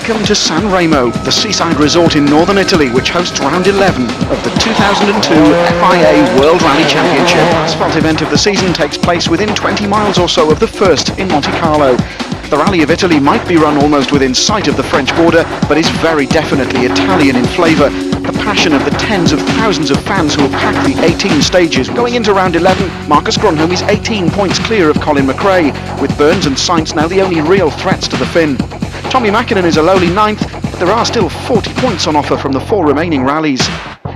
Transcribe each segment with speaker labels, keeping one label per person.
Speaker 1: Welcome to Sanremo, the seaside resort in northern Italy, which hosts round 11 of the 2002 FIA World Rally Championship. Asphalt event of the season takes place within 20 miles or so of the first in Monte Carlo. The Rally of Italy might be run almost within sight of the French border, but is very definitely Italian in flavour. The passion of the tens of thousands of fans who have packed the 18 stages. Going into round 11, Marcus Grönholm is 18 points clear of Colin McRae, with Burns and Sainz now the only real threats to the Finn. Tommy Mäkinen is a lowly 9th, but there are still 40 points on offer from the 4 remaining rallies.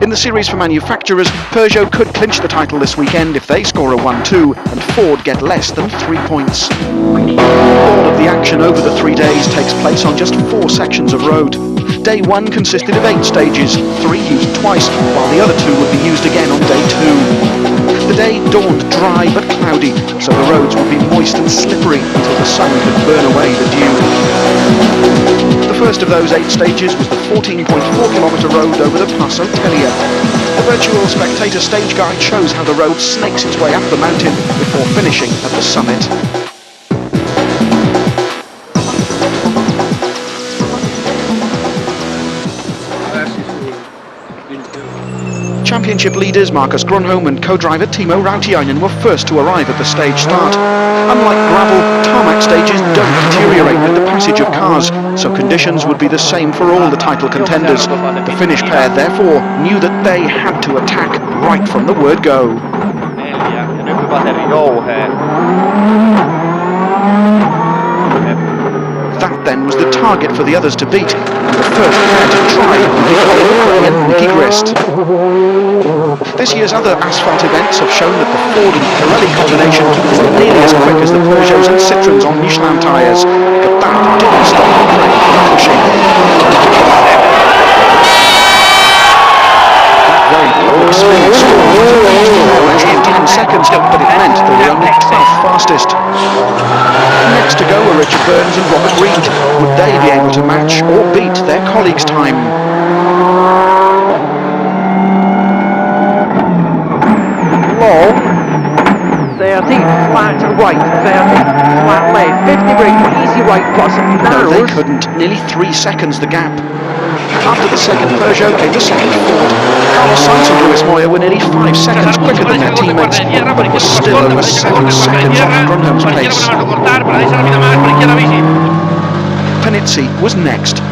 Speaker 1: In the series for manufacturers, Peugeot could clinch the title this weekend if they score a 1-2 and Ford get less than 3 points. All of the action over the 3 days takes place on just 4 sections of road. Day 1 consisted of 8 stages, 3 used twice, while the other 2 would be used again on day 2. The day dawned dry but cloudy, so the roads would be moist and slippery until the sun could burn away the dew. The first of those 8 stages was the 14.4-kilometre road over the Passo Telia. The virtual spectator stage guide shows how the road snakes its way up the mountain before finishing at the summit. Championship leaders Marcus Grönholm and co-driver Timo Rautiainen were first to arrive at the stage start. Unlike gravel, tarmac stages don't deteriorate with the passage of cars, so conditions would be the same for all the title contenders. The Finnish pair, therefore, knew that they had to attack right from the word go. That then was the target for the others to beat, and the first pair to try would be Colin McRae and Nicky Grist. This year's other asphalt events have shown that the Ford and Pirelli combination isn't nearly as quick as the Peugeots and Citroëns on Michelin tyres, but that didn't stop McRae from pushing. That very public spin scored already in 10 seconds, but it meant they were only 12th fastest. Next to go were Richard Burns and Robert Reed. Would they be able to match or beat their colleagues' time?
Speaker 2: Low, 30, flat right, 30, flat left, 50 right, easy right plus narrows.
Speaker 1: No, they couldn't. Nearly 3 seconds the gap. After the second Peugeot came the second Ford. Carlos Sainz and Luis Moya were nearly 5 seconds quicker than their teammates, but were still over 7 seconds off Grönholm's pace. Panizzi was next.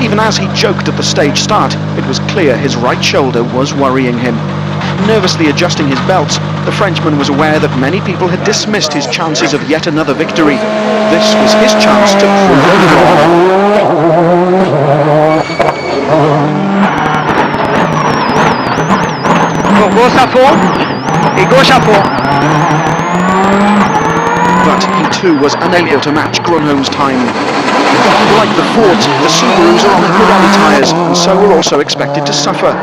Speaker 1: Even as he joked at the stage start, it was clear his right shoulder was worrying him. Nervously adjusting his belts, the Frenchman was aware that many people had dismissed his chances of yet another victory. This was his chance to prove them wrong. But he too was unable to match Grönholm's time. Like the Fords, the Subarus are on Pirelli tyres, and so were also expected to suffer.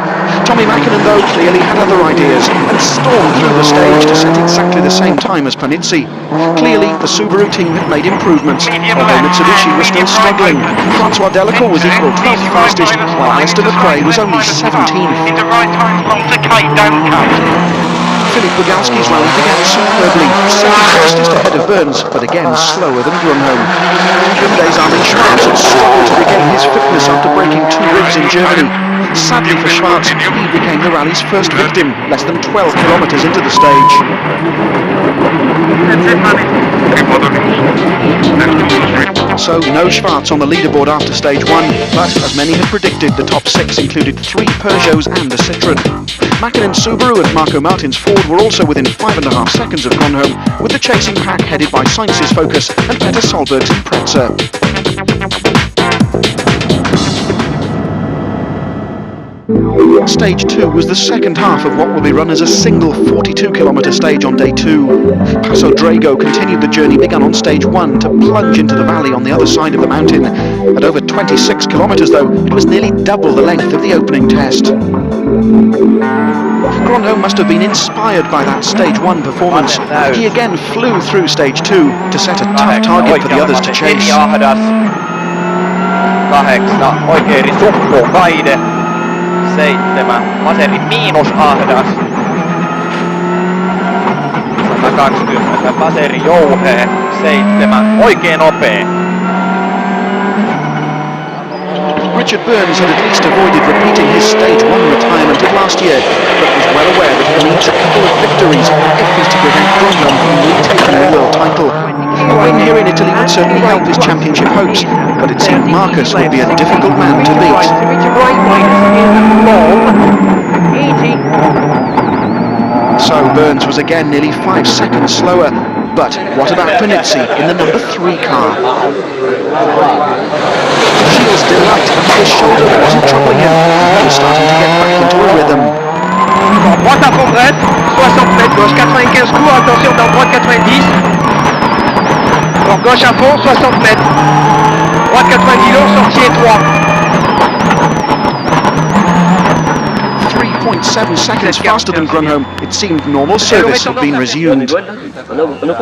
Speaker 1: Tommy Mäkinen, though, clearly had other ideas, and stormed through the stage to set exactly the same time as Panizzi. Clearly, the Subaru team had made improvements, although Mitsubishi was still struggling. Francois Delacour was equal 12th fastest, while Alistair McRae was only 17th. Philippe Bugalski's rally began superbly, 7th fastest ahead of Burns, but again slower than Grönholm. Hyundai's Armin Schwarz had struggled to regain his fitness after breaking 2 ribs in Germany. Sadly for Schwarz, he became the rally's first victim, less than 12 kilometres into the stage. So no Schwarz on the leaderboard after stage 1, but as many had predicted, the top 6 included 3 Peugeots and a Citroën. Mäkinen's Subaru and Marco Martin's Ford were also within 5.5 seconds of Grönholm, with the chasing pack headed by Sainz's Focus and Peter Solberg's Impreza. Stage 2 was the second half of what will be run as a single 42-kilometre stage on day 2. Passo Drago continued the journey begun on stage 1 to plunge into the valley on the other side of the mountain. At over 26 kilometres though, it was nearly double the length of the opening test. Grönholm must have been inspired by that stage 1 performance. He again flew through stage 2 to set a tough target for the others to chase.
Speaker 2: 7, Maseri miinus ahdas. 120, Maseri jouhee, 7, oikein nopee.
Speaker 1: Richard Burns had at least avoided repeating his Stage 1 retirement of last year, but was well aware that he needs a couple of victories if he's to prevent Grosjean from retaking the world title. A win here in Italy would certainly help his championship hopes, but it seemed Marcus would be a difficult man to beat. So Burns was again nearly 5 seconds slower, but what about Panizzi in the number 3 car? Gilles' delight that his shoulder wasn't troubling him. He was starting to get back into a rhythm.
Speaker 2: Droite à fond droite, 60 mètres, gauche 95 coups, attention dans droite 90. Alors gauche à fond, 60 mètres. Droite 90 long, sortie étroit.
Speaker 1: 3.7 seconds faster than Grunholm. It seemed normal service had been resumed. In the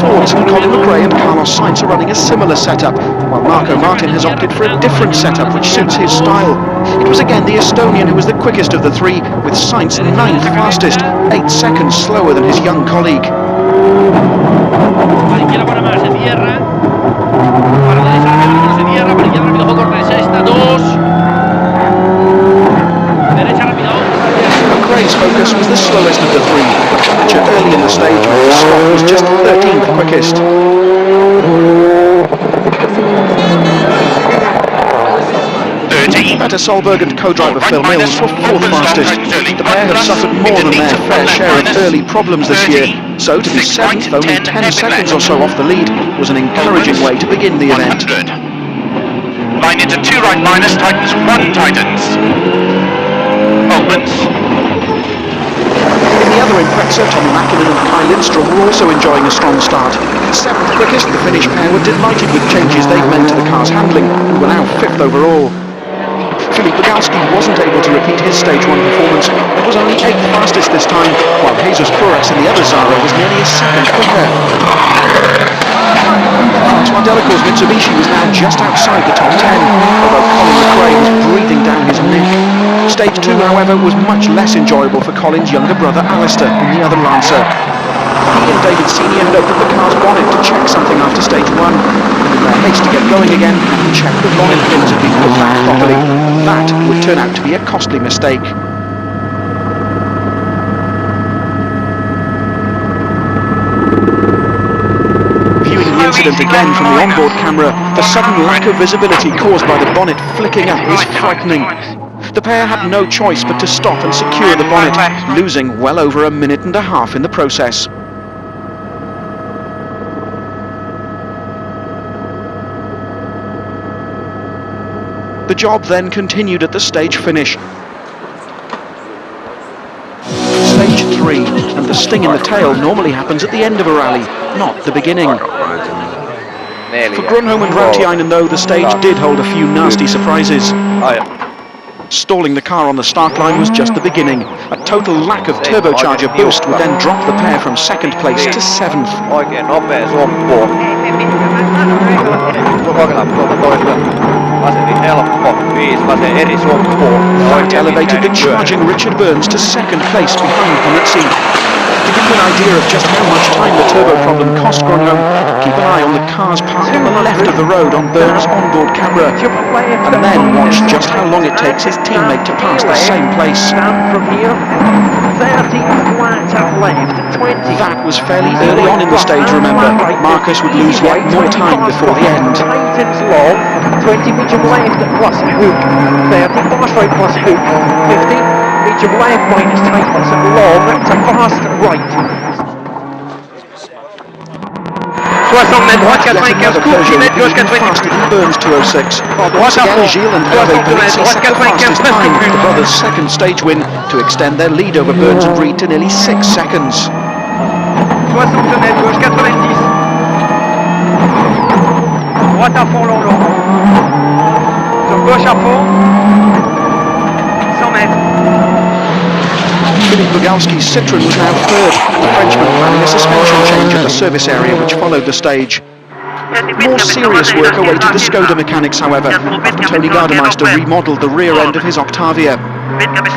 Speaker 1: Fords, Colin McRae and Carlos Sainz are running a similar setup, while Marco Martin has opted for a different setup which suits his style. It was again the Estonian who was the quickest of the three, with Sainz 9th fastest, 8 seconds slower than his young colleague. McRae's focus was the slowest of the three, but captured early in the stage when Scott was just 13th quickest. Petter Solberg and co-driver Phil Mills were 4th fastest. The pair have suffered more than their fair share of early problems this year, so to be 7th, only 10 seconds or so off the lead, was an encouraging way to begin the event.
Speaker 3: Line into 2 right minus, tightens 1 tightens. Movements.
Speaker 1: In the other Impreza, Tommy Mäkinen and Kai Lindstrom were also enjoying a strong start. 7th quickest, the Finnish pair were delighted with changes they've made to the car's handling and were now 5th overall. Philippe Bugalski wasn't able to repeat his Stage 1 performance and was only 8th fastest this time, while Jesus Flores in the other Zara was nearly a second quicker. Francois Delacour's Mitsubishi was now just outside the top 10, although Colin McRae was breathing down his neck. Stage 2, however, was much less enjoyable for Colin's younger brother Alistair in the other Lancer. He and David Senior had opened the car's bonnet to check something after Stage 1, and in their haste to get going again, checked the bonnet pins had been put back properly. That would turn out to be a costly mistake. Viewing the incident again from the onboard camera, the sudden lack of visibility caused by the bonnet flicking up is frightening. The pair had no choice but to stop and secure the bonnet, losing well over a minute and a half in the process. The job then continued at the stage finish. Stage 3, and the sting in the tail normally happens at the end of a rally, not the beginning. For Grunholm and Rautiainen though, the stage did hold a few nasty surprises. Stalling the car on the start line was just the beginning. A total lack of turbocharger boost would then drop the pair from 2nd place to 7th. That elevated the charging Richard Burns to 2nd place behind Panizzi. To give you an idea of just how much time the turbo problem cost Grunholm, keep an eye on the cars parked on the left of the road on Burns' onboard camera, and then watch just how long it takes his teammate to pass the same place.
Speaker 2: From here, 30 flat left, 20.
Speaker 1: That was fairly early on in the stage, remember. Marcus would lose yet more time before the end.
Speaker 2: Tightens long, 20 medium left plus hook, 30 fast right plus hook, 50 medium left minus tightens long to fast right. 60 mètres droite, 95 coups, 10 mètres gauche, 90.
Speaker 1: Faster than Burns 206. Once again, Gilles and Hervé Panizzi set the fastest time for the brothers' second stage win to extend their lead over Burns and Reed to nearly 6 seconds.
Speaker 2: 60 mètres gauche, 90. Droite à fond, long. Sur gauche à fond. 100 mètres.
Speaker 1: Philippe Bugalski's Citroën was now 3rd, the Frenchman planning a suspension change at the service area which followed the stage. More serious work awaited the Skoda mechanics, however, after Tony Gardemeister remodelled the rear end of his Octavia.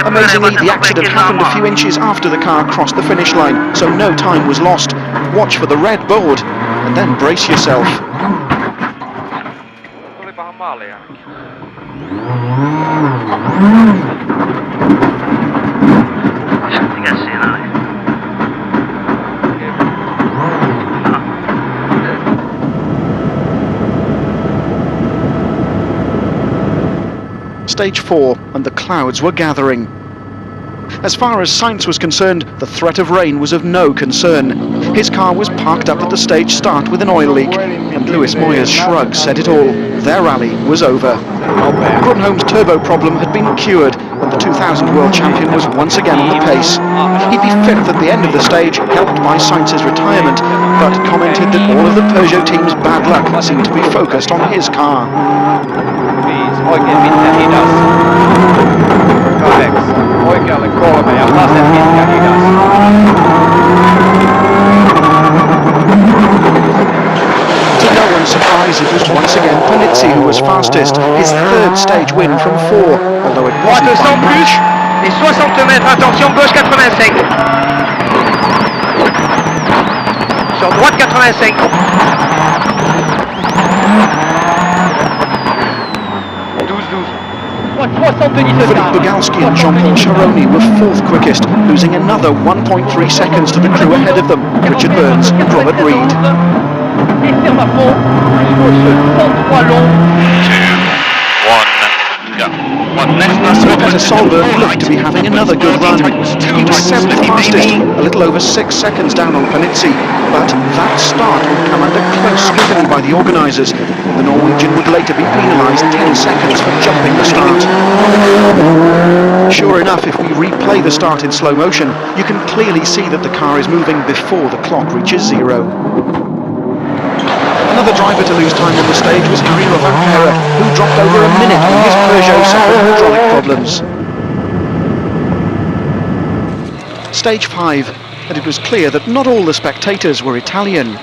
Speaker 1: Amazingly, the accident happened a few inches after the car crossed the finish line, so no time was lost. Watch for the red board, and then brace yourself.
Speaker 2: farlig Erik.
Speaker 1: Stage 4, and the clouds were gathering. As far as Sainz was concerned, the threat of rain was of no concern. His car was parked up at the stage start with an oil leak, and Lewis Moyer's shrug said it all. Their rally was over. Grunholm's turbo problem had been cured, and the 2000 world champion was once again on the pace. He'd be fifth at the end of the stage, helped by Sainz's retirement, but commented that all of the Peugeot team's bad luck seemed to be focused on his car.
Speaker 2: Oikealle 3 ja vasen pitkä hidas.
Speaker 1: To no one's surprise, it was once again Panizzi who was fastest, his third stage win from 4, although it wasn't by much.
Speaker 2: Et 60 mètres, attention, gauche 85. Sur droite 85.
Speaker 1: Philippe Bogalski and Jean-Paul Charoni were fourth quickest, losing another 1.3 seconds to the crew ahead of them, Richard Burns and Robert Reed.
Speaker 3: 2, 1, go. 1 left,
Speaker 1: Peter Solberg looked to be having another good run. He was 7th fastest, a little over 6 seconds down on Panizzi, but that start would come under close scrutiny by the organisers. The Norwegian would later be penalised 10 seconds for jumping the start. Sure enough, if we replay the start in slow motion, you can clearly see that the car is moving before the clock reaches 0. Another driver to lose time on the stage was Harry Rovanpera, who dropped over a minute when his Peugeot suffered hydraulic problems. Stage 5, and it was clear that not all the spectators were Italian.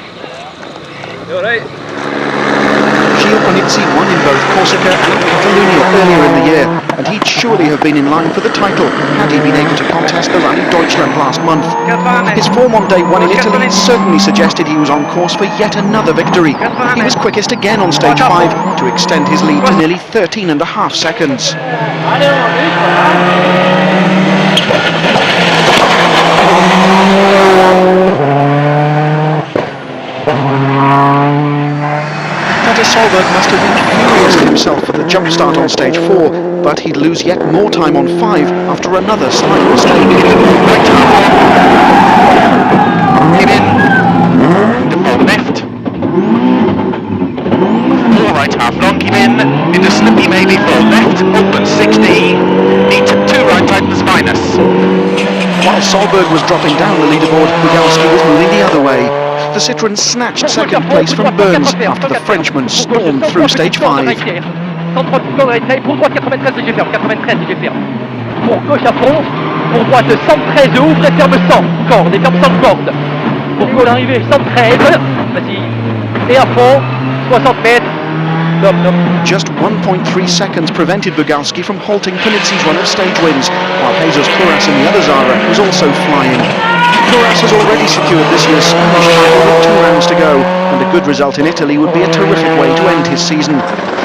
Speaker 1: Gilles Panizzi won in both Corsica and Catalonia earlier in the year, and he'd surely have been in line for the title had he been able to contest the Rally Deutschland last month. His form on day 1 in Italy certainly suggested he was on course for yet another victory. He was quickest again on stage 5 to extend his lead to nearly 13.5 seconds. Peter Solberg must have been furious at himself for the jump start on stage 4, but he'd lose yet more time on 5 after another slight mistake.
Speaker 3: Hit in. Left. All right, half long, keep in. Into slippy maybe for left. Open 60. Need 2 right tightens minus.
Speaker 1: While Solberg was dropping down the leaderboard, Bugalski was moving the other way. The Citroën snatched second place from Burns after the Frenchman stormed through stage 5.
Speaker 2: Pour droite 93 léger ferme, 93 léger ferme. Pour gauche à fond, pour droite 113 ouvre et ferme 100. Corde et ferme 100 corde. Pour gauche l'arrivée 113, vas-y. Et à fond, 60 mètres. Stop, stop.
Speaker 1: Just 1.3 seconds prevented Bugalski from halting Panizzi's run of stage wins, while Jesus Couras in the other Zara was also flying. Couras has already secured this year's Spanish title with 2 rounds to go, and a good result in Italy would be a terrific way to end his season.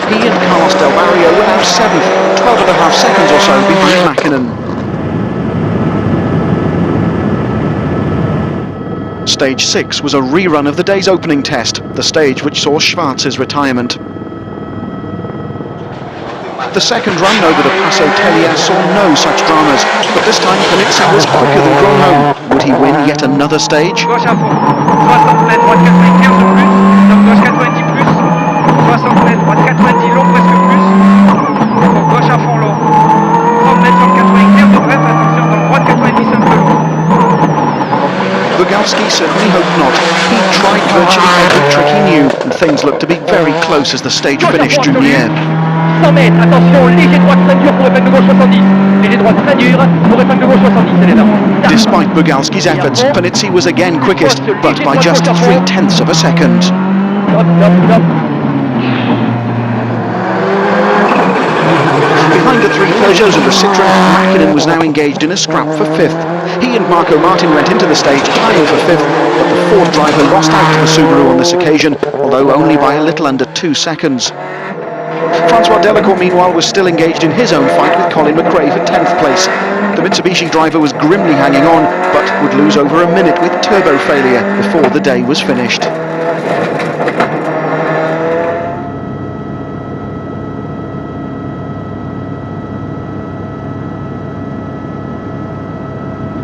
Speaker 1: He and Carlos Del Barrio were now 7th, 12.5 seconds or so behind Mäkinen. Stage 6 was a rerun of the day's opening test, the stage which saw Schwarz's retirement. The second run over the Passo Tellier saw no such dramas, but this time Panizzi was quicker than Grönholm. Would he win yet another stage?
Speaker 2: Gauche à fond, 60 mètres, droite 95 ou plus, donc gauche 90 plus, 60 mètres, droite 90 long presque plus, donc gauche à fond long, 30 mètres sur 95 de bref, attention, donc droite 90 un peu long.
Speaker 1: Bugalski certainly hoped not. He tried virtually every trick he knew, and things looked to be very close as the stage finished drew near.
Speaker 2: 100 mètres, attention, léger droite très dur pour épingle de gauche 70. Léger droite très dur pour épingle de gauche 70, c'est les dames.
Speaker 1: Despite Bugalski's efforts, Panizzi was again quickest, but by just 0.3 of a second.
Speaker 2: Stop, stop, stop.
Speaker 1: Behind the 3 Peugeots and the Citroën, Mäkinen was now engaged in a scrap for 5th. He and Marco Martin went into the stage tying for 5th, but the 4th driver lost out to the Subaru on this occasion, although only by a little under 2 seconds. Francois Delacour, meanwhile, was still engaged in his own fight with Colin McRae for 10th place. The Mitsubishi driver was grimly hanging on, but would lose over a minute with turbo failure before the day was finished.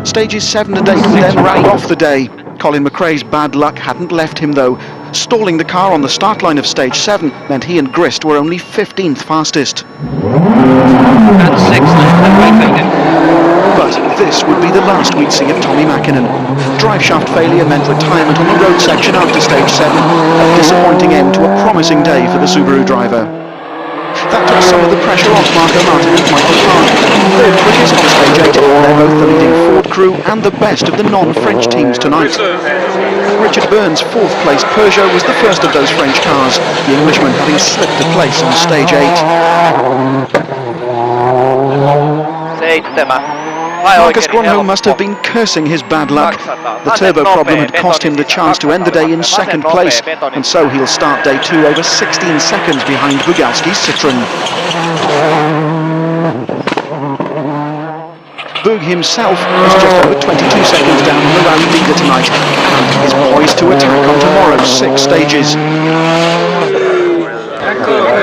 Speaker 1: Stages 7 and 8 would then round off the day. Colin McRae's bad luck hadn't left him though. Stalling the car on the start line of stage 7 meant he and Grist were only 15th fastest.
Speaker 2: And 6th,
Speaker 1: But this would be the last we'd see of Tommy Mäkinen. Drive shaft failure meant retirement on the road section after stage 7, a disappointing end to a promising day for the Subaru driver. That took some of the pressure off Marco Martin and Michael Hahn. Third quickest on stage 8, they're both the leading Ford crew and the best of the non-French teams tonight. Richard Burns' 4th place Peugeot was the first of those French cars, the Englishman having slipped a place on stage 8.
Speaker 2: 7.
Speaker 1: Marcus Grönholm must have been cursing his bad luck. The turbo problem had cost him the chance to end the day in 2nd place, and so he'll start day 2 over 16 seconds behind Bugalski's Citroën. Bug himself is just over 22 seconds down on the rally leader tonight, and is poised to attack on tomorrow's 6 stages.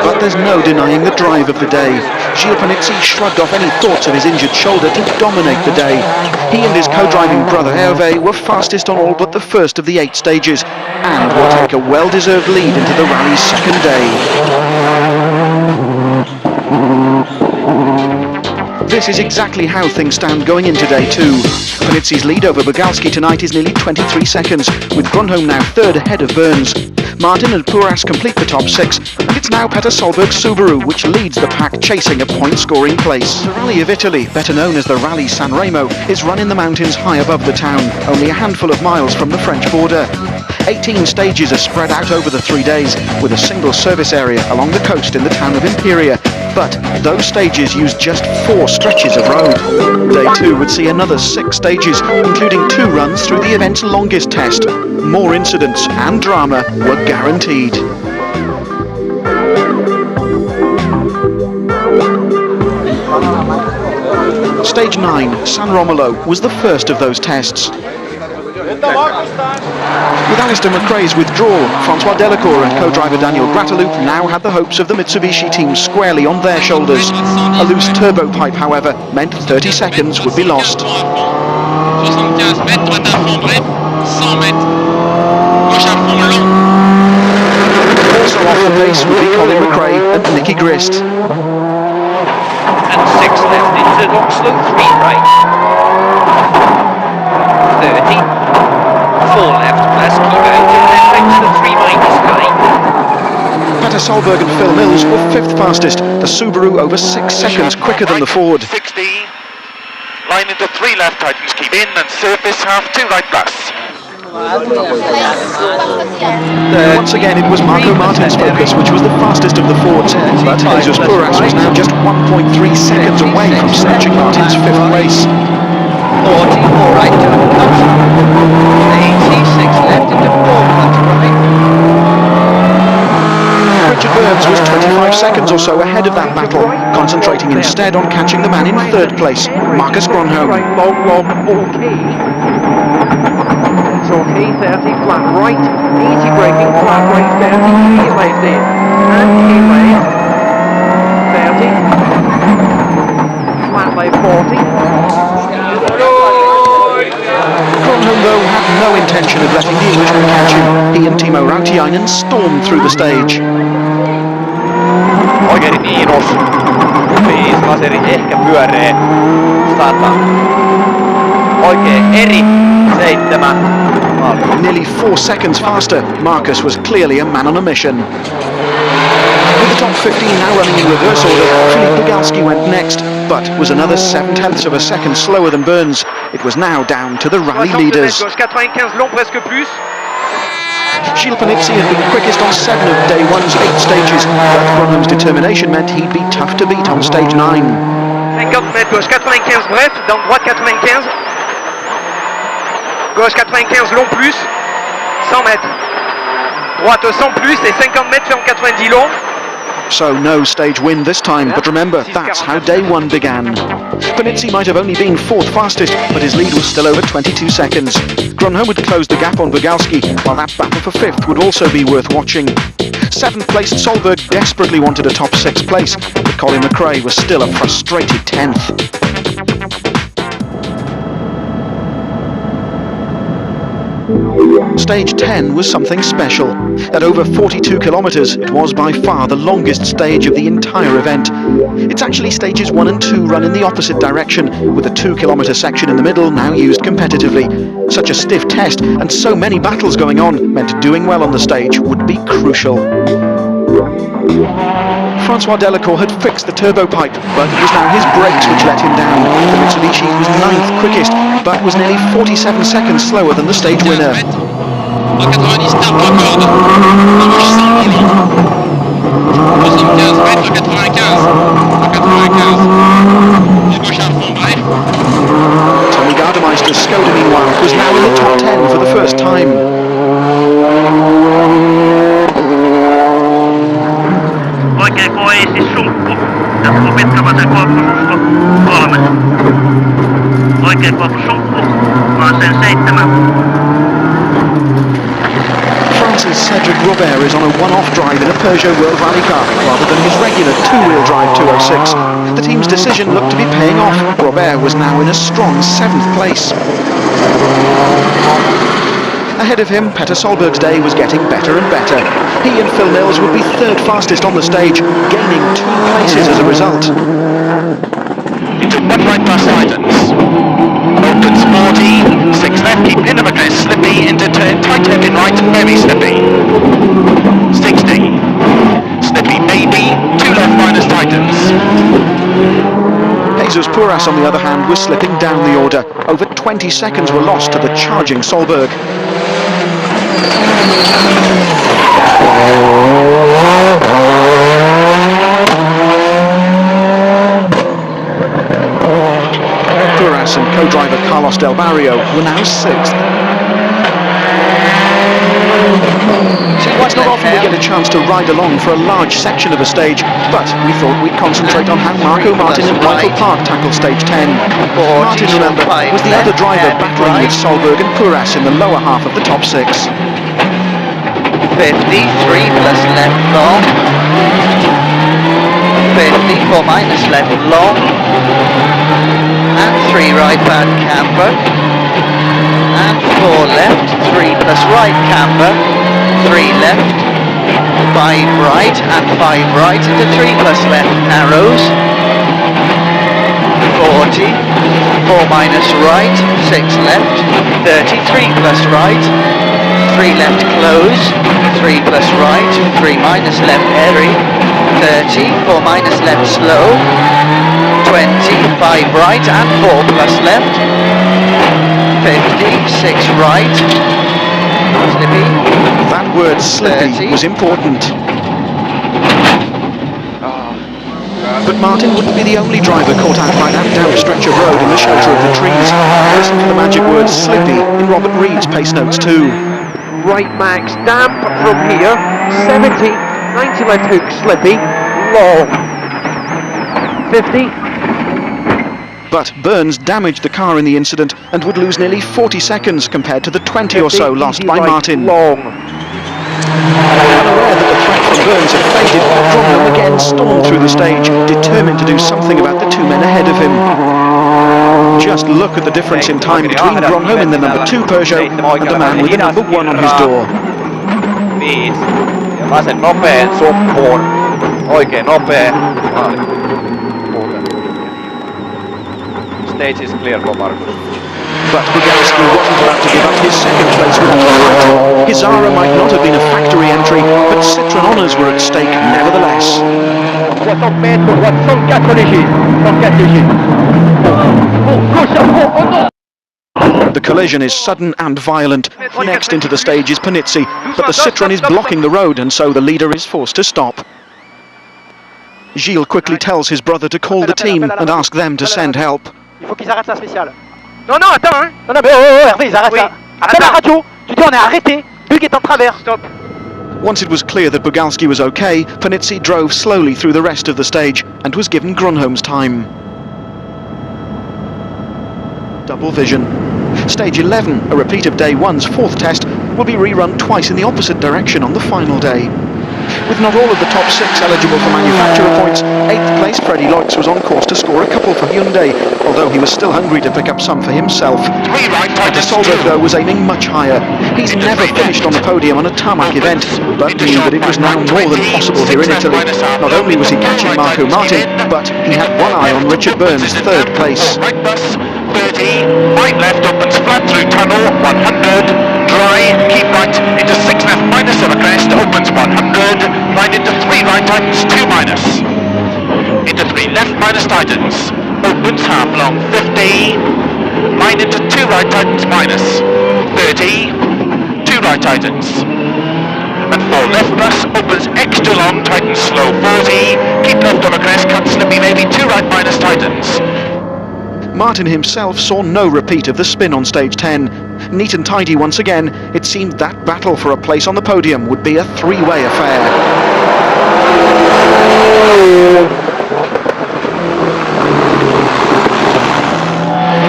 Speaker 1: But there's no denying the drive of the day. Gilles Panizzi shrugged off any thoughts of his injured shoulder to dominate the day. He and his co-driving brother Hervé were fastest on all but the first of the 8 stages, and will take a well-deserved lead into the rally's 2nd day. This is exactly how things stand going into day 2. Panizzi's lead over Bugalski tonight is nearly 23 seconds, with Grönholm now 3rd ahead of Burns. Martin and Puras complete the top 6, and it's now Petter Solberg's Subaru which leads the pack, chasing a point-scoring place. The Rally of Italy, better known as the Rally Sanremo, is run in the mountains high above the town, only a handful of miles from the French border. 18 stages are spread out over the 3 days, with a single service area along the coast in the town of Imperia. But those stages use just 4 stretches of road. Day 2 would see another 6 stages, including 2 runs through the event's longest test. More incidents and drama were guaranteed. Stage 9, San Romolo, was the first of those tests. With Alistair McRae's withdrawal, Francois Delacour and co-driver Daniel Grataloup now had the hopes of the Mitsubishi team squarely on their shoulders. A loose turbo pipe, however, meant 30 seconds would be lost.
Speaker 4: 75 mètres, droite à fond, bref, 100 mètres, gauche à fond, long.
Speaker 1: Also off the pace would be Colin McRae and Nicky Grist.
Speaker 2: And 6 left into long slope, 3 right. 30. 4 left, plus keep out, and then right to the 3 minus line.
Speaker 1: Petter Solberg and Phil Mills were 5th fastest, the Subaru over 6 seconds quicker than the Ford.
Speaker 3: 60, line into 3 left tightens, keep in and surface half 2 right plus.
Speaker 1: Once again it was Marco Martin's Focus which was the fastest of the Fords, but Jesus Puras was now just 1.3 seconds away from snatching Martin's 5th place.
Speaker 2: 40, 4 right to the cut. 86 left into 4 cut right.
Speaker 1: Richard Burns was 25 seconds or so ahead of that battle, concentrating instead on catching the man in 3rd place, Marcus Grönholm.
Speaker 2: Right, long, okay. It's okay, 30 flat right, 80 braking, flat right, 30, K left in, and K left, 30, flat left 40.
Speaker 1: Grönholm, though, had no intention of letting the Englishman catch him. He and Timo Rautiainen stormed through the stage.
Speaker 2: Oikein miinus. 5 laseri ehkä pyöree 100. Oikein eri 7.
Speaker 1: Nearly 4 seconds faster, Marcus was clearly a man on a mission. With the top 15 now running in reverse order, Philippe Bugalski went next, but was another 7/10 of a second slower than Burns. It was now down to the rally leaders. Gilles Panizzi had been quickest on 7 of day 1's 8 stages, but Grönholm's determination meant he'd be tough to beat on stage 9.
Speaker 2: 50 mètres, gauche 95 bref, dans droite 95. Gauche 95 long plus, 100 mètres. Droite 100 plus et 50 mètres ferme 90 long.
Speaker 1: So no stage win this time, but remember, that's how day one began. Panizzi might have only been fourth fastest, but his lead was still over 22 seconds. Grönholm would close the gap on Bugalski, while that battle for fifth would also be worth watching. Seventh placed Solberg desperately wanted a top six place, but Colin McRae was still a frustrated 10th. Stage 10 was something special. At over 42 kilometres, it was by far the longest stage of the entire event. It's actually stages 1 and 2 run in the opposite direction, with a 2-kilometre section in the middle now used competitively. Such a stiff test and so many battles going on meant doing well on the stage would be crucial. Francois Delacour had fixed the turbo pipe, but it was now his brakes which let him down. Mitsubishi was 9th quickest, but was nearly 47 seconds slower than the stage winner.
Speaker 4: 90 start record. Gauche 100 75 mètres 95. 95. Gauche à fond, bref.
Speaker 1: Tommy Gardemeister's Skoda, meanwhile, was now in the top 10 for the first time.
Speaker 5: Oikein koeisi sunkku. Jatkuu pitkämaisen korpususko 3. Oikein korpusunkku. Maaseen 7.
Speaker 1: France's Cedric Robert is on a one-off drive in a Peugeot World Rally car rather than his regular two-wheel drive 206. The team's decision looked to be paying off. Robert was now in a strong 7th place. Ahead of him, Petter Solberg's day was getting better and better. He and Phil Mills would be 3rd fastest on the stage, gaining 2 places as a result.
Speaker 3: He took one right past Idens. Opens 40, 6 left, keep in of a clear, slippy into turn, tight hairpin right, very slippy. 60. Slippy maybe, 2 left minus tightens.
Speaker 1: Jesus Puras, on the other hand, was slipping down the order. Over 20 seconds were lost to the charging Solberg. Puras and co-driver Carlos Del Barrio were now 6th. It's not often we get a chance to ride along for a large section of a stage, but we thought we'd concentrate on how Marco Martin and Michael Park tackled stage 10. Martin, remember, was the other driver battling with Solberg and Puras in the lower half of the top 6.
Speaker 2: 53 plus left long. 54 minus left long. And 3 right band camber. And 4 left, 3 plus right camber. 3 left, 5 right and 5 right into 3 plus left narrows. 40, 4 minus right, 6 left, 33 plus right, 3 left close, 3 plus right, 3 minus left airy, 30, 4 minus left slow, 20, 5 right and 4 plus left, 50, 6 right, slippy.
Speaker 1: That word slippy
Speaker 2: 30.
Speaker 1: was important. But Martin wouldn't be the only driver caught out by that damp stretch of road in the shelter of the trees. Listen to the magic word slippy in Robert Reed's pace notes too.
Speaker 2: Right max, damp from here, 70, 90 left hook, slippy, long, 50.
Speaker 1: But Burns damaged the car in the incident and would lose nearly 40 seconds compared to the 20 or so lost by Martin.
Speaker 2: Long.
Speaker 1: Unaware that the threat from Burns had faded, Grönholm again stormed through the stage, determined to do something about the 2 men ahead of him. Just look at the difference in time between Grönholm in the number 2 Peugeot and a man with the number 1 on his door.
Speaker 2: 5. Ja vasen nopeen suppuun. Oikein nopea. Stage is clear for Marcus.
Speaker 1: But Bugalski wasn't about to give up his second place without a fight. His Zara might not have been a factory entry, but Citroën honours were at stake nevertheless.
Speaker 2: 60 mètres, 104 légers. 104 légers. Gauche à fond,
Speaker 1: The collision is sudden and violent. Next into the stage is Panizzi, but the Citroën is blocking the road and so the leader is forced to stop. Gilles quickly tells his brother to call the team and ask them to send help.
Speaker 2: Il faut qu'ils arrêtent la spéciale. Non, non, attends, hein. Non, non, mais Hervé, ils arrêtent ça. Appelle la radio. Tu dis on est arrêté. Bug est en travers. Stop.
Speaker 1: Once it was clear that Bugalski was okay, Panizzi drove slowly through the rest of the stage and was given Grunholm's time. Double vision. Stage 11, a repeat of day 1's fourth test, will be rerun twice in the opposite direction on the final day. With not all of the top 6 eligible for manufacturer points, 8th place Freddie Loix was on course to score a couple for Hyundai, although he was still hungry to pick up some for himself. Peter Solberg, though, was aiming much higher. He's never finished on the podium on a tarmac event, but knew that it was now more than possible here in Italy. Not only was he catching Marco Martin, but he had one eye on Richard Burns' 3rd place.
Speaker 3: 30, right left opens flat through tunnel, 100, dry, keep right, into 6 left minus of a crest, opens 100, line into 3 right tightens, 2 minus, into 3 left minus tightens, opens half long, 50, line into 2 right tightens minus, 30, 2 right tightens, and 4 left plus, opens extra long, tightens slow, 40, keep left of a crest, cut slippy maybe, 2 right minus tightens.
Speaker 1: Martin himself saw no repeat of the spin on stage 10. Neat and tidy once again, it seemed that battle for a place on the podium would be a 3-way affair.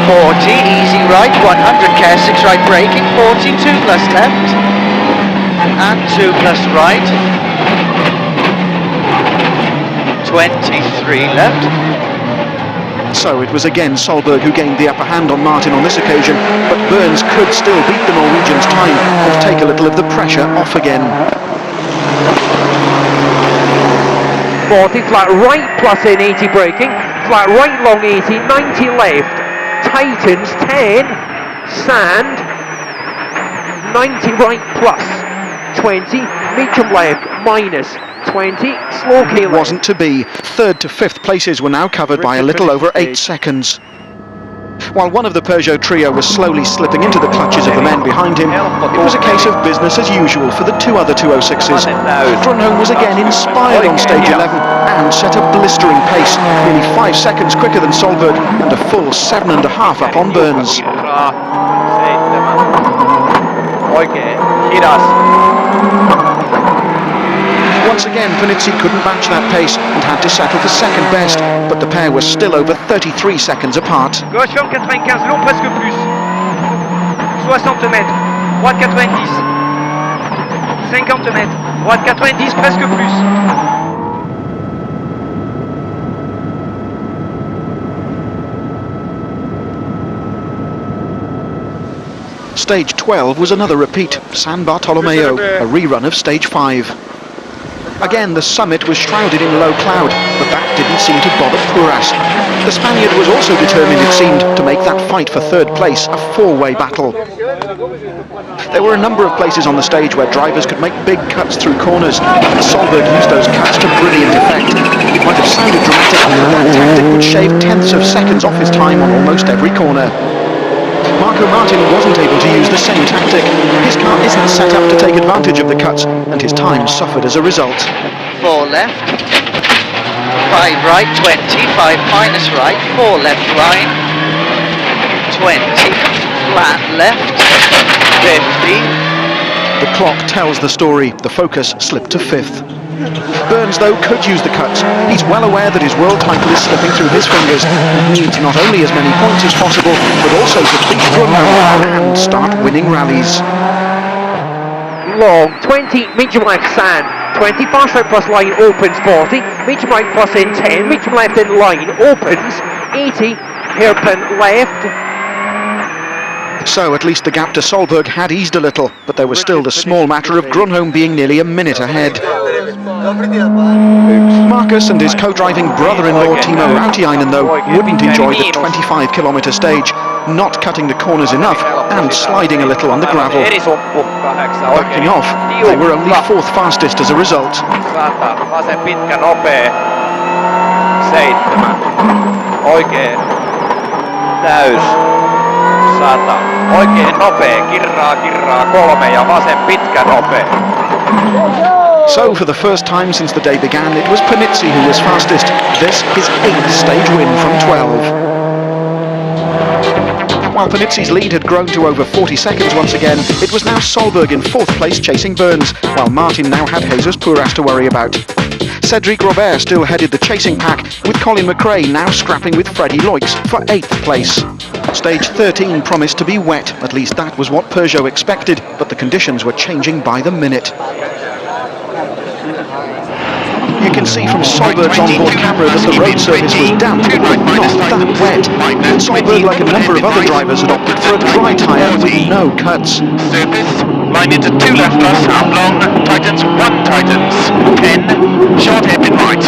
Speaker 2: 40, easy right, 100 care, 6 right braking, 40, 2 plus left, and 2 plus right, 23 left.
Speaker 1: So it was again Solberg who gained the upper hand on Martin on this occasion, but Burns could still beat the Norwegian's time and take a little of the pressure off again.
Speaker 6: 40, flat right plus in 80 braking, flat right long 80, 90 left, tightens 10, sand, 90 right plus, 20, medium left minus, 20, slow K left.
Speaker 1: Wasn't to be. 3rd to 5th places were now covered by a little over 8 seconds. While one of the Peugeot trio was slowly slipping into the clutches of the men behind him, it was a case of business as usual for the 2 other 206s. Grunholm was again inspired on stage 11 and set a blistering pace, nearly 5 seconds quicker than Solberg and a full 7.5 up on Burns. Once again, Panizzi couldn't match that pace and had to settle for second best, but the pair were still over 33 seconds apart.
Speaker 2: Gauche ferme 95, long presque plus. 60 mètres, droite 90. 50 mètres, droite 90, presque plus.
Speaker 1: Stage 12 was another repeat, San Bartolomeo, a rerun of stage 5. Again, the summit was shrouded in low cloud, but that didn't seem to bother Puras. The Spaniard was also determined, it seemed, to make that fight for 3rd place a 4-way battle. There were a number of places on the stage where drivers could make big cuts through corners, and Solberg used those cuts to brilliant effect. It might have sounded dramatic, but that tactic would shave tenths of seconds off his time on almost every corner. Marco Martin wasn't able to use the same tactic. His car isn't set up to take advantage of the cuts, and his time suffered as a result.
Speaker 2: 4 left, 5 right, 20, 5 minus right, 4 left line, 20, flat left, 50.
Speaker 1: The clock tells the story. The Focus slipped to 5th. Burns, though, could use the cuts. He's well aware that his world title is slipping through his fingers and needs not only as many points as possible, but also to beat Grunholm and start winning rallies.
Speaker 6: Long, 20, medium left sand, 20, fast right plus line opens 40, medium right plus in 10, medium left in line opens 80, hairpin left.
Speaker 1: So at least the gap to Solberg had eased a little, but there was still the small matter of Grunholm being nearly a minute ahead. Marcus and his co-driving brother-in-law Timo Rautiainen, though, wouldn't enjoy the 25-kilometre stage, not cutting the corners enough and sliding a little on the gravel. Backing off, they were only 4th fastest as a result.
Speaker 2: Oikein nopea, kirraa, 3 ja vasen pitkä nopea.
Speaker 1: So for the first time since the day began, it was Panizzi who was fastest. This his 8th stage win from 12. While Panizzi's lead had grown to over 40 seconds once again, it was now Solberg in 4th place chasing Burns, while Martin now had Jesus Puras to worry about. Cedric Robert still headed the chasing pack, with Colin McRae now scrapping with Freddie Loix for 8th place. Stage 13 promised to be wet, at least that was what Peugeot expected, but the conditions were changing by the minute. You can see from Solberg's onboard camera that the road surface was damp, but not that wet. Solberg, like a number of other drivers, had opted for a dry tyre with no cuts.
Speaker 3: Surface, line into 2 left plus, up long, tightens, 1 tightens, 10, short hairpin right.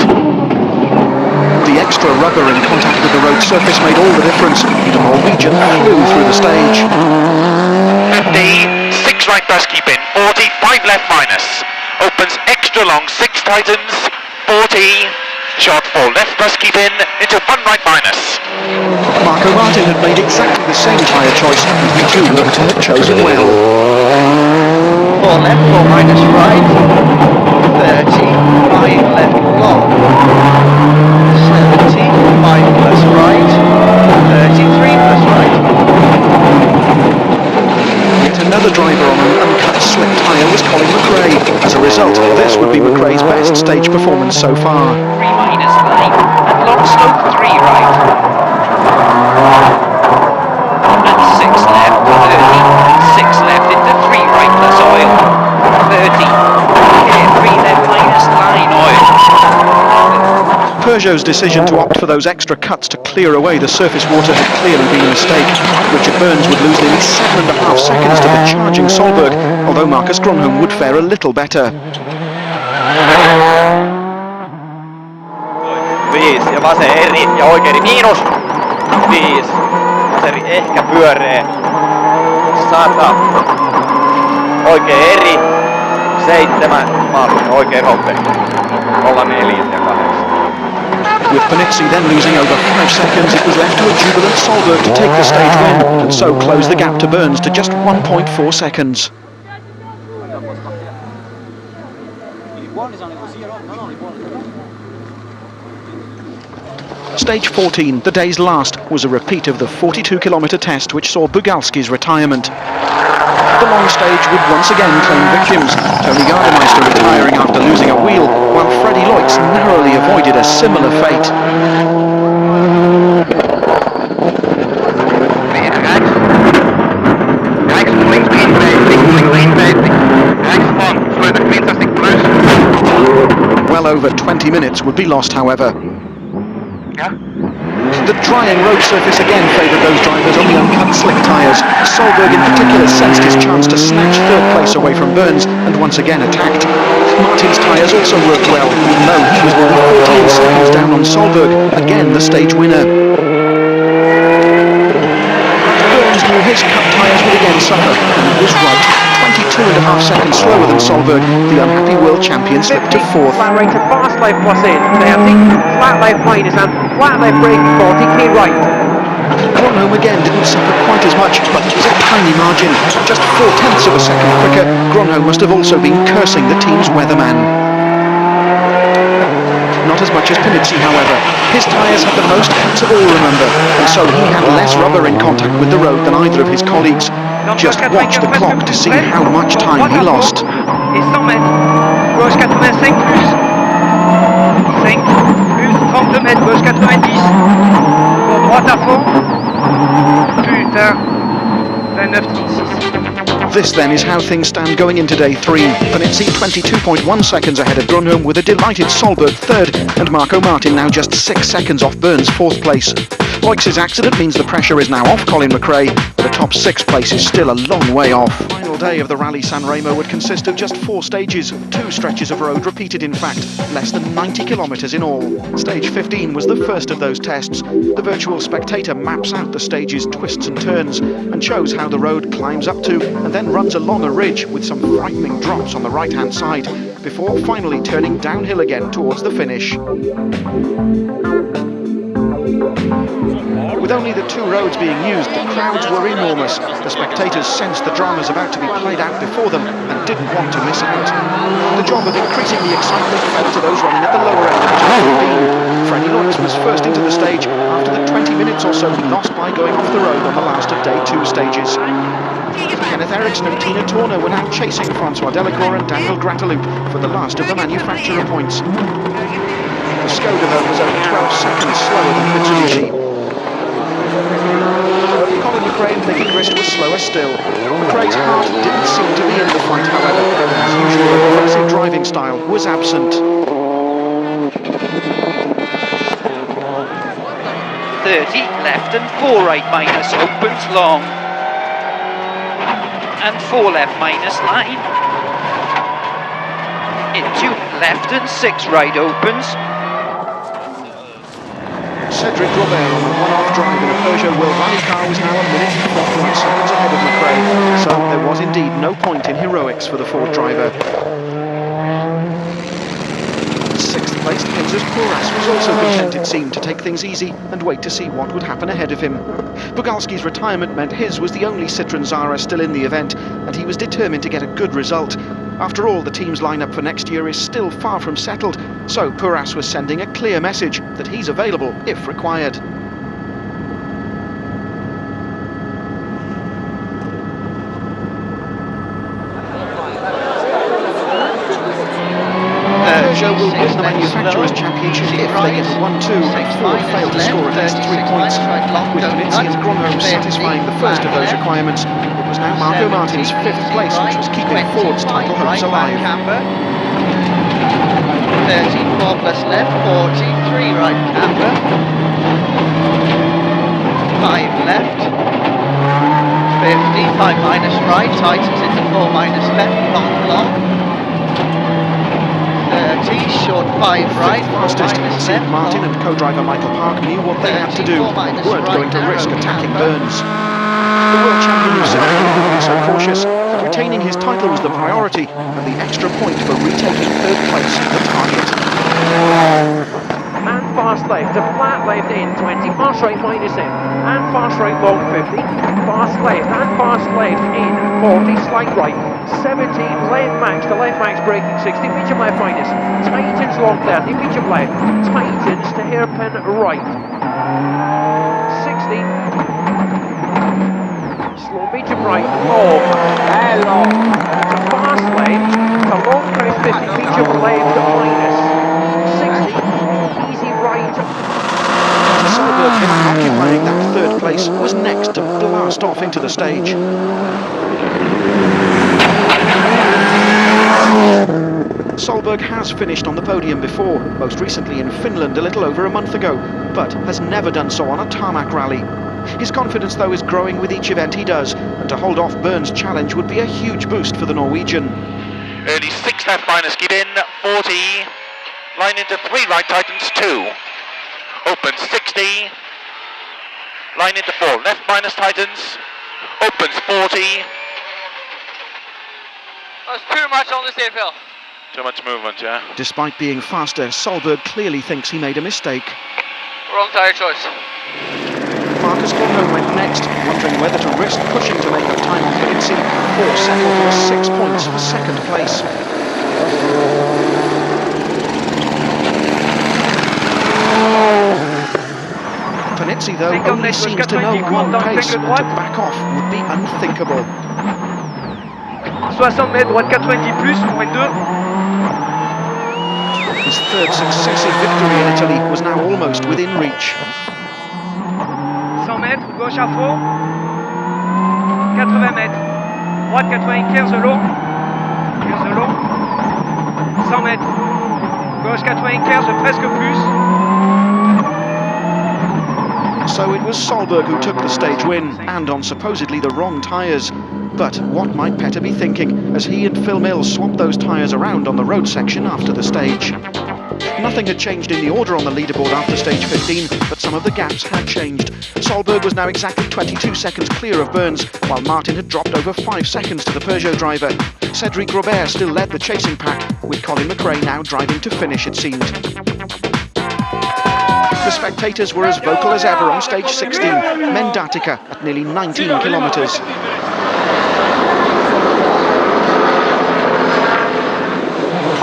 Speaker 1: The extra rubber in contact with the road surface made all the difference. The Norwegian flew through the stage.
Speaker 3: 50, 6 right plus keep in, 40, 5 left minus. Opens extra long, 6 tightens, 40, short 4 left plus keep in, into 1 right minus.
Speaker 1: Marco Martin had made exactly the same tyre choice, and he too looked to have chosen well.
Speaker 2: 4 left, 4 minus right, 30, 5 left long, 70, 5 plus right, 33 plus right.
Speaker 1: Yet another driver on an uncut slick tyre was Colin McRae. As a result, this would be McRae's best stage performance so far.
Speaker 6: 3 minus line, and long slope 3 right. And 6 left, 30, 6 left into 3 right plus oil. 30, okay, 3 left minus line oil.
Speaker 1: Peugeot's decision to opt for those extra cuts to clear away the surface water had clearly been a mistake. Richard Burns would lose nearly 7.5 seconds to the charging Solberg, although Marcus Grönholm would fare a little better.
Speaker 2: 5 ja vasen eri ja oikein miinus 5. Vaseri ehkä pyöree 100. Oikein eri 7. Martin oikein nopea 04 ja 8.
Speaker 1: With Panizzi then losing over 5 seconds, it was left to a jubilant Solberg to take the stage win, and so close the gap to Burns to just 1.4 seconds. Stage 14, the day's last, was a repeat of the 42-kilometre test which saw Bugalski's retirement. The long stage would once again claim victims, Tony Gardemeister retiring after losing a wheel, while Freddie Loix narrowly avoided a similar fate. Well over 20 minutes would be lost, however. The drying road surface again favoured those drivers on the uncut slick tyres. Solberg in particular sensed his chance to snatch 3rd place away from Burns and once again attacked. Martin's tyres also worked well, even though he was nearly 14 seconds down on Solberg, again the stage winner. Burns knew his cut tyres would again suffer, and he was right. 22.5 seconds slower than Solberg, the unhappy world champion slipped to 4th.
Speaker 6: Flat right to fast left plus in, 30, flat left minus and flat left braking 40k right.
Speaker 1: Grönholm again didn't suffer quite as much, but it was a tiny margin. Just 0.4 of a second quicker, Grönholm must have also been cursing the team's weatherman. Not as much as Panizzi, however. His tyres had the most cuts of all, remember, and so he had less rubber in contact with the road than either of his colleagues. Just watch the clock to see how much time he lost.
Speaker 2: Et 100 mètres, gauche 85 plus 5 plus 32 mètres, gauche 90 pour droite à fond. Putain, 29,36.
Speaker 1: This then is how things stand going into day 3. Panizzi 22.1 seconds ahead of Grönholm with a delighted Solberg 3rd and Marco Martin now just 6 seconds off Burns 4th place. Loix's accident means the pressure is now off Colin McRae, but a top 6th place is still a long way off. The final day of the Rally Sanremo would consist of just 4 stages, 2 stretches of road repeated in fact, less than 90 kilometres in all. Stage 15 was the first of those tests. The virtual spectator maps out the stage's twists and turns and shows how the road climbs up to and then runs along a ridge with some frightening drops on the right-hand side before finally turning downhill again towards the finish. With only the two roads being used, the crowds were enormous. The spectators sensed the dramas about to be played out before them and didn't want to miss out. The job of increasing the excitement fell to those running at the lower end of the top 15. Freddie Lutz was first into the stage after the 20 minutes or so he lost by going off the road on the last of day 2 stages. Kenneth Eriksson and Tina Turner were now chasing Francois Delacour and Daniel Grataloup for the last of the manufacturer points. The Skoda though was only 12 seconds slower than Mitsubishi. Colin McRae and Nicky Grist was slower still. McRae's heart didn't seem to be in the fight, however. His usual aggressive driving style was absent.
Speaker 7: 30 left and 4 right minus, opens long. And 4 left minus, line. Into left and 6 right opens.
Speaker 1: Cedric Robert on a one-off drive in a Peugeot World Rally car was now a minute and 41 seconds ahead of McRae, so there was indeed no point in heroics for the Ford driver. Sixth placed Jesus Porras was also content, it seemed, to take things easy and wait to see what would happen ahead of him. Bugalski's retirement meant his was the only Citroën Zara still in the event, and he was determined to get a good result. After all, the team's lineup for next year is still far from settled, so Porras was sending a clear message that he's available if required. Peugeot will win the Manufacturers' Championship if they get a 1-2 and Ford failed to score at least 3 points. With Panizzi and Gronholm satisfying the first of those requirements, it was now Marco Martin's 5th place which was keeping Ford's title hopes alive.
Speaker 2: 34 plus left, 43 right camber. 5 left. 50, 5 minus right, tightens into 4 minus left, long. 30, short 5 right,
Speaker 1: Fastest, seemed Martin and co-driver Michael Park knew what they had to do and weren't going to risk attacking Burns. The world champion of Citroën couldn't be so cautious. Retaining his title was the priority, and the extra point for retaking 3rd place the target.
Speaker 6: And fast left, a flat left in 20, fast right minus in, and fast right long 50, fast left and fast left in 40, slight right, 17, left max to left max braking 60, medium left minus, tightens long 30, medium left, tightens to hairpin right, 60, slow medium right, long, to fast left, to long crest 50, medium left minus, 60, easy right.
Speaker 1: Solberg, occupying that 3rd place, was next to blast off into the stage. Solberg has finished on the podium before, most recently in Finland a little over a month ago, but has never done so on a tarmac rally. His confidence, though, is growing with each event he does, and to hold off Burns' challenge would be a huge boost for the Norwegian.
Speaker 3: Early 6 left minus, keep in, 40. Line into 3 right, tightens 2. Opens 60. Line into 4 left minus, tightens. Opens 40.
Speaker 2: That's too much on the safe hill.
Speaker 3: Too much movement, yeah.
Speaker 1: Despite being faster, Solberg clearly thinks he made a mistake.
Speaker 2: Wrong tyre choice.
Speaker 1: Marcus Gronholm went next, wondering whether to risk pushing to make up time on Panizzi or settle for 6 points for 2nd place. Panizzi, though, only seems to know one pace, and to back off would be unthinkable.
Speaker 2: 60 mètres, droite 90 plus, point 2.
Speaker 1: His 3rd successive victory in Italy was now almost within reach.
Speaker 2: 100 mètres, gauche à fond. 80 mètres, droite 95 long. 15 long. 100 mètres, gauche 95, presque plus.
Speaker 1: So it was Solberg who took the stage win, and on supposedly the wrong tyres. But what might Petter be thinking as he and Phil Mills swapped those tyres around on the road section after the stage? Nothing had changed in the order on the leaderboard after stage 15, but some of the gaps had changed. Solberg was now exactly 22 seconds clear of Burns, while Martin had dropped over 5 seconds to the Peugeot driver. Cedric Robert still led the chasing pack, with Colin McRae now driving to finish, it seemed. The spectators were as vocal as ever on stage 16, Mendatica, at nearly 19 kilometres.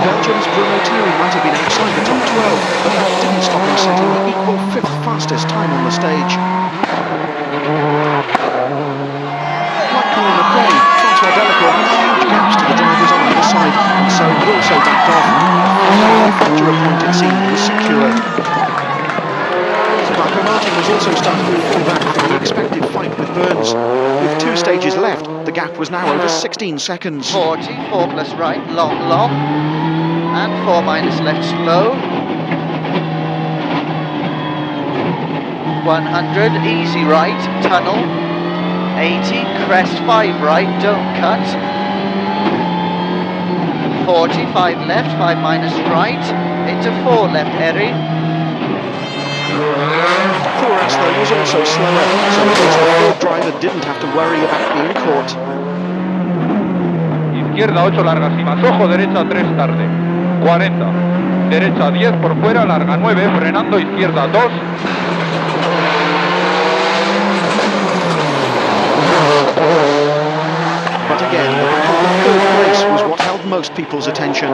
Speaker 1: Belgium's Bruno Thierry might have been outside the top 12, but that didn't stop him setting the equal 5th fastest time on the stage. Like Colin McRae, Francois Delacour had huge gaps to the drivers on either side, and so he also backed off. After a point, it seemed, was secured. Marco Martin was also starting to fall back from the expected fight with Burns. With 2 stages left, the gap was now over 16 seconds.
Speaker 7: 40, 4 plus right, long, and 4 minus left, slow. 100, easy right, tunnel. 80, crest 5 right, don't cut. 40, 5 left, 5 minus right, into 4 left, Eri.
Speaker 1: 4S though was also slower, so at least the Ford driver didn't have to worry about being caught.
Speaker 2: Izquierda 8 largas y más ojo, derecha 3 tarde. 40. Derecha 10 por fuera, larga 9, frenando, izquierda 2.
Speaker 1: But again, the battle for 3rd place was what held most people's attention.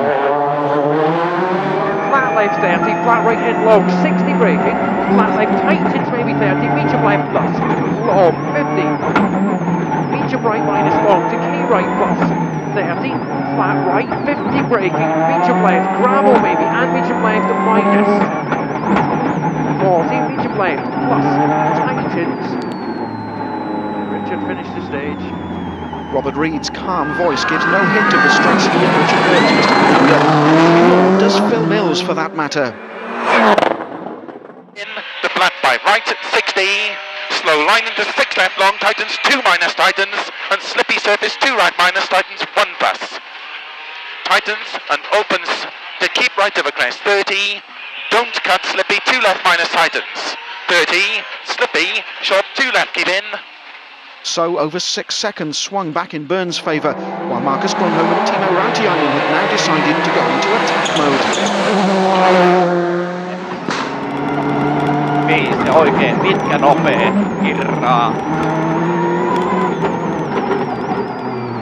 Speaker 6: Flat left 30, flat right in long, 60 braking, flat left tightens maybe 30, medium left plus, long 50, medium right minus long to key right plus, 30, flat right, 50 braking, medium left, gravel maybe, and medium left minus, 40, medium left plus, tightens. Richard finished the stage.
Speaker 1: Robert Reed's calm voice gives no hint of the stress he and Richard Burns must have been under. Nor does Phil Mills, for that matter.
Speaker 3: In the flat 5 right at 60, slow line into 6 left long, tightens 2 minus tightens, and slippy surface 2 right minus tightens 1 plus. Tightens and opens to keep right over crest 30, don't cut slippy 2 left minus tightens. 30, slippy, short 2 left keep in.
Speaker 1: So over 6 seconds swung back in Burns' favour, while Marcus Grönholm and Timo Rautiainen had now decided to go into attack mode.
Speaker 2: Viisi oikein pitkä nopee kirraa.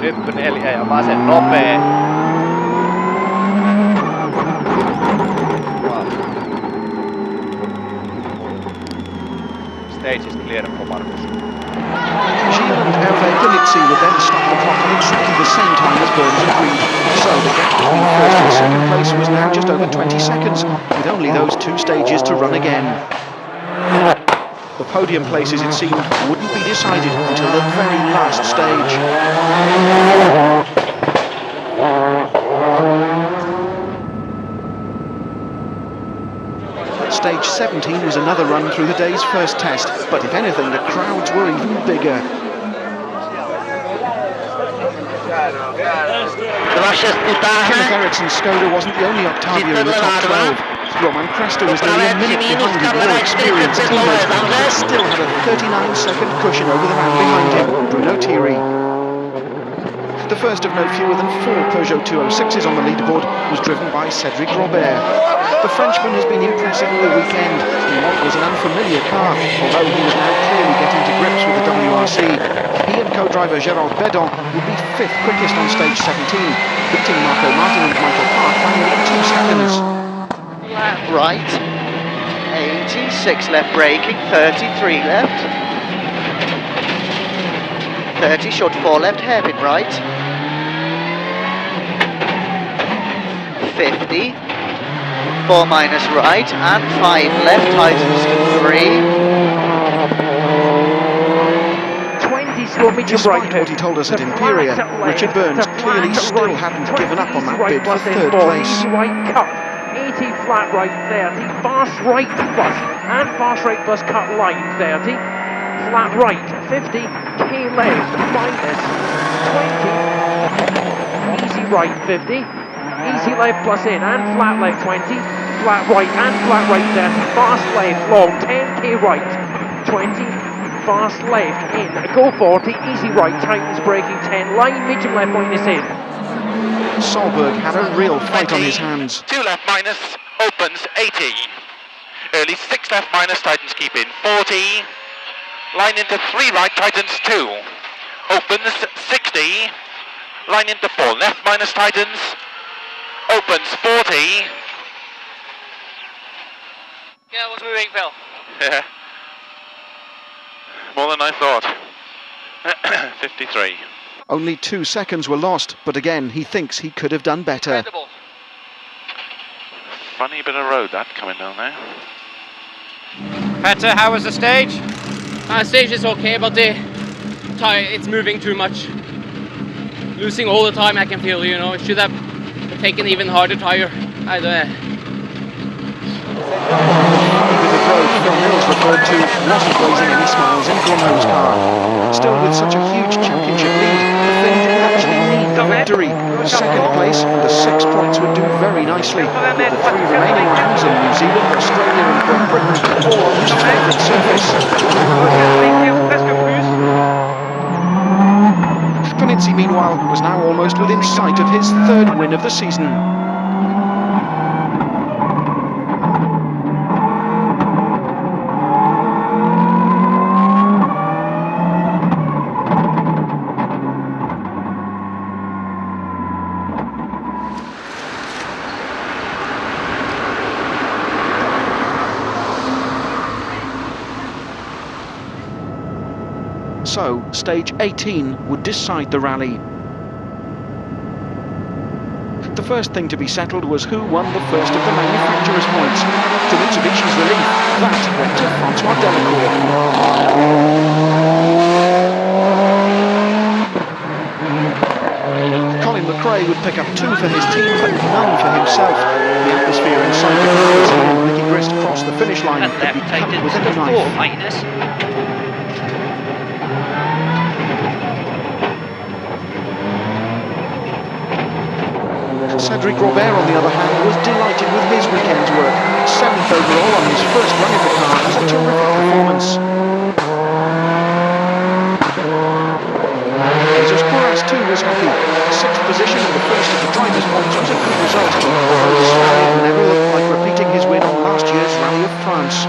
Speaker 2: Hyppy 4 ja vasen nopee. Stage is clear for Marcus.
Speaker 1: Gilles and Hervé Ganizzi would then stop the clock at exactly the same time as Burns and Reed. So the gap between 1st and 2nd place was now just over 20 seconds, with only those 2 stages to run again. The podium places, it seemed, wouldn't be decided until the very last stage. Stage 17 was another run through the day's first test, but if anything, the crowds were even bigger. Kenneth Eriksson's Skoda wasn't the only Octavia in the top 12. Roman Cresta was nearly a minute behind his more experienced teammate, but still had a 39-second cushion over the man behind him, Bruno Thierry. The first of no fewer than 4 Peugeot 206s on the leaderboard was driven by Cédric Robert. The Frenchman has been impressive all weekend in what was an unfamiliar car, although he was now clearly getting to grips with the WRC. He and co-driver Gérard Bedon would be 5th quickest on stage 17, beating Marco Martin and Michael Park by nearly 2 seconds.
Speaker 7: Flat right, 80, 6 left braking, 33 left. 30, short 4 left, hairpin right. 50, 4 minus right, and 5 left, tightens to 3.
Speaker 6: 20 slow medium right.
Speaker 1: Despite what he told us at Imperial, Richard Burns clearly still hadn't given up on that bid for 3rd place.
Speaker 6: Right cut, 80 flat right 30, fast right plus, and fast right plus cut line 30, flat right 50, K left minus 20, easy right 50, easy left plus in, and flat left 20, flat right and flat right 30, fast left long 10, K right 20, fast left in, go 40, easy right, tightens braking 10, line medium left minus in.
Speaker 1: Solberg had a real fight on his hands.
Speaker 3: 2 left minus, opens 80. Early 6 left minus, tightens keep in 40. Line into 3 right, tightens 2. Opens 60. Line into 4 left minus, tightens. Opens 40.
Speaker 2: Yeah, what's moving, Phil?
Speaker 3: Yeah. More than I thought. 53.
Speaker 1: Only 2 seconds were lost, but again, he thinks he could have done better.
Speaker 2: Incredible.
Speaker 3: Funny bit of road that coming down there.
Speaker 8: Petter, how was the stage?
Speaker 4: Stage is okay, but the tire, it's moving too much. Losing all the time, I can feel, you know. It should have taken even harder tire. I don't know.
Speaker 1: Bit of road Phil Mills referred to wasn't raising any smiles in Grumho's car. Still, with such a huge championship lead, the Finn didn't actually need the victory. Second place and the 6 points would do very nicely, with the 3 remaining rounds in New Zealand, Australia and Great Britain all on his favourite surface. Panizzi, meanwhile, was now almost within sight of his 3rd win of the season. So, stage 18 would decide the rally. The first thing to be settled was who won the first of the manufacturers' points. To Mitsubishi's relief, that went to Francois Delacour. Colin McRae would pick up 2 for his team, but none for himself. The atmosphere inside the car as he and Nicky Grist crossed the finish line could be cut with a knife. Cedric Robert, on the other hand, was delighted with his weekend's work. 7th overall on his first run of the car was a terrific performance. Jesus Porras too was happy. 6th position and the first of the drivers' points was a good result. Although the Spaniard never looked like repeating his win on last year's Rally of France.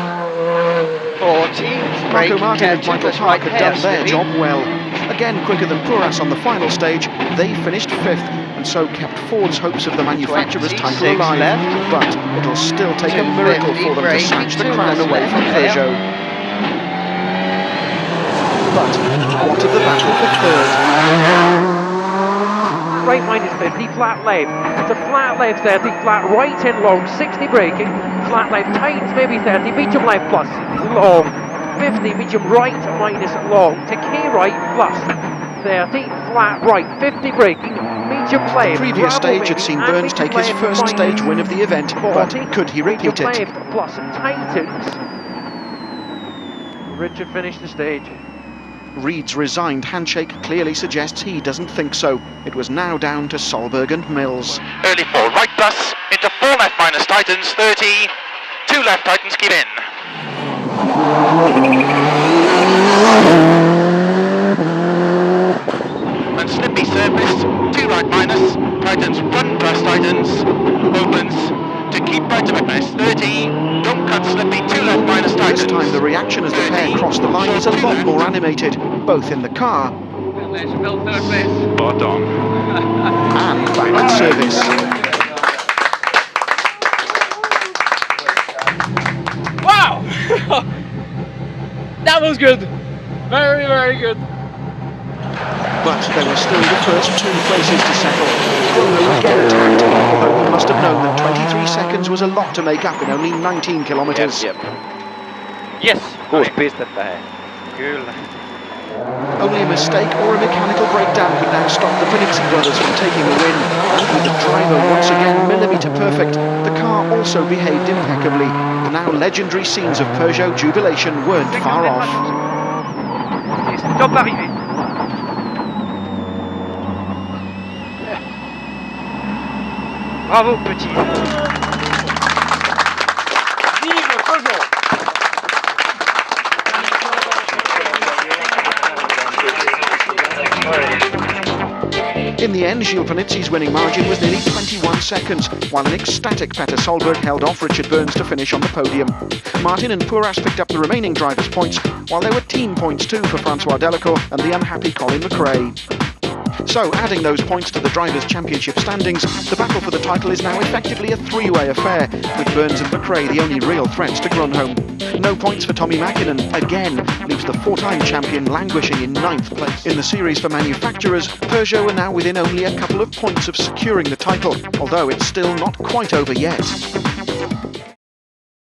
Speaker 7: 40.
Speaker 1: Marco Martin and Michael Park had done their job well. Again quicker than Porras on the final stage, they finished 5th. And so kept Ford's hopes of the manufacturer's title alive.
Speaker 7: Left.
Speaker 1: But it'll still take a miracle for them to snatch the crown away from Peugeot. But what of the battle for 3rd?
Speaker 6: Right minus 50, flat left. To flat left 30, flat right in long, 60 braking. Flat left tightens maybe 30, medium left plus, long. 50, medium right minus long. To K right plus. 30, flat right, 50 braking, medium left.
Speaker 1: The previous stage had seen Burns take his first stage win of the event, 40, but could he repeat it?
Speaker 6: Left plus tightens. Richard finished the stage.
Speaker 1: Reed's resigned handshake clearly suggests he doesn't think so. It was now down to Solberg and Mills.
Speaker 3: Early 4 right plus, into 4 left minus, tightens 30. 2 left, tightens keep in. And slippy surface, 2 right minus, tightens 1 plus, tightens, opens to keep right of it, 30, don't cut slippy, 2 left minus, tightens.
Speaker 1: This time the reaction as the pair cross the line is a lot more animated, both in the car
Speaker 3: Spot on.
Speaker 1: and back at service.
Speaker 4: Wow! That was good. Very, very good.
Speaker 1: But there were still the first 2 places to settle. Bruno would get attacked, although he must have known that 23 seconds was a lot to make up in only 19 kilometres.
Speaker 2: Yes, 6 pistettä hei. Kyllä.
Speaker 1: Only a mistake or a mechanical breakdown could now stop the Panizzi brothers from taking the win. And with the driver once again millimetre perfect, the car also behaved impeccably. The now legendary scenes of Peugeot jubilation weren't far off.
Speaker 2: Top arrivé. Bravo petit.
Speaker 4: Vive Peugeot!
Speaker 1: In the end, Gilles Panizzi's winning margin was nearly 21 seconds, while an ecstatic Petter Solberg held off Richard Burns to finish on the podium. Martin and Pouras picked up the remaining drivers' points, while there were team points too for Francois Delacour and the unhappy Colin McRae. So, adding those points to the Drivers' Championship standings, the battle for the title is now effectively a three-way affair, with Burns and McRae the only real threats to Grönholm. No points for Tommy Mäkinen, again, leaves the four-time champion languishing in 9th place. In the series for manufacturers, Peugeot are now within only a couple of points of securing the title, although it's still not quite over yet.